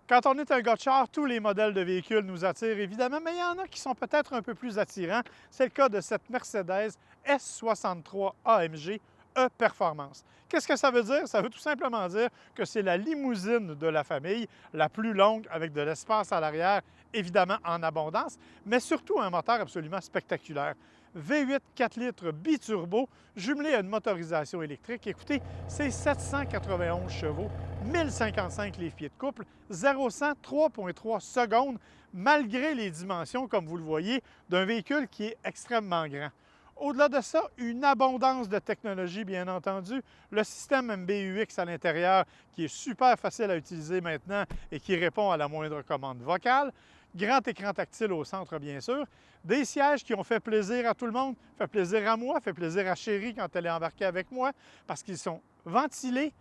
Quand on est un gars de char, tous les modèles de véhicules nous attirent évidemment, mais il y en a qui sont peut-être un peu plus attirants. C'est le cas de cette Mercedes S63 AMG E-Performance. Qu'est-ce que ça veut dire? Ça veut tout simplement dire que c'est la limousine de la famille, la plus longue avec de l'espace à l'arrière, évidemment en abondance, mais surtout un moteur absolument spectaculaire. V8 4 litres biturbo, jumelé à une motorisation électrique. Écoutez, c'est 791 chevaux, 1055 livres-pieds de couple, 0-100 3,3 secondes, malgré les dimensions, comme vous le voyez, d'un véhicule qui est extrêmement grand. Au-delà de ça, une abondance de technologie, bien entendu. Le système MBUX à l'intérieur, qui est super facile à utiliser maintenant et qui répond à la moindre commande vocale. Grand écran tactile au centre, bien sûr. Des sièges qui ont fait plaisir à tout le monde, fait plaisir à moi, fait plaisir à Chérie quand elle est embarquée avec moi, parce qu'ils sont ventilés,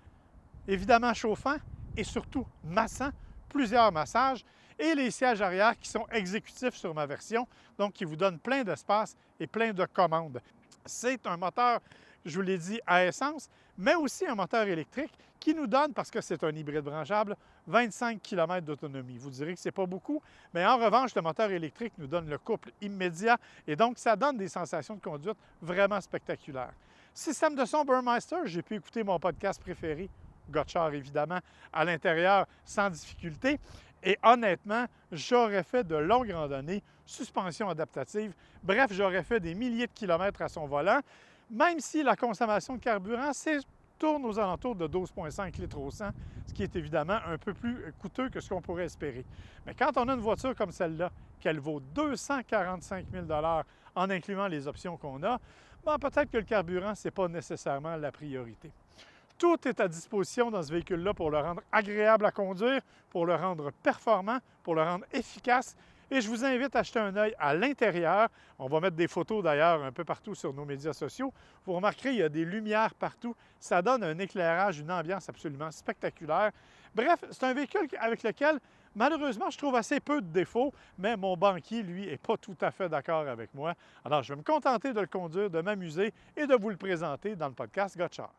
évidemment chauffants et surtout massants, plusieurs massages, et les sièges arrière qui sont exécutifs sur ma version, donc qui vous donnent plein d'espace et plein de commandes. C'est un moteur, je vous l'ai dit, à essence, mais aussi un moteur électrique qui nous donne, parce que c'est un hybride branchable, 25 km d'autonomie. Vous direz que ce n'est pas beaucoup, mais en revanche, le moteur électrique nous donne le couple immédiat et donc ça donne des sensations de conduite vraiment spectaculaires. Système de son Burmeister, j'ai pu écouter mon podcast préféré, Gotchard évidemment, à l'intérieur sans difficulté. Et honnêtement, j'aurais fait de longues randonnées, suspension adaptative, bref, j'aurais fait des milliers de kilomètres à son volant, même si la consommation de carburant tourne aux alentours de 12,5 litres au 100, ce qui est évidemment un peu plus coûteux que ce qu'on pourrait espérer. Mais quand on a une voiture comme celle-là, qu'elle vaut 245 000 en incluant les options qu'on a, ben peut-être que le carburant, ce n'est pas nécessairement la priorité. Tout est à disposition dans ce véhicule-là pour le rendre agréable à conduire, pour le rendre performant, pour le rendre efficace. Et je vous invite à jeter un œil à l'intérieur. On va mettre des photos d'ailleurs un peu partout sur nos médias sociaux. Vous remarquerez, il y a des lumières partout. Ça donne un éclairage, une ambiance absolument spectaculaire. Bref, c'est un véhicule avec lequel, malheureusement, je trouve assez peu de défauts, mais mon banquier, lui, n'est pas tout à fait d'accord avec moi. Alors, je vais me contenter de le conduire, de m'amuser et de vous le présenter dans le podcast Gotchard.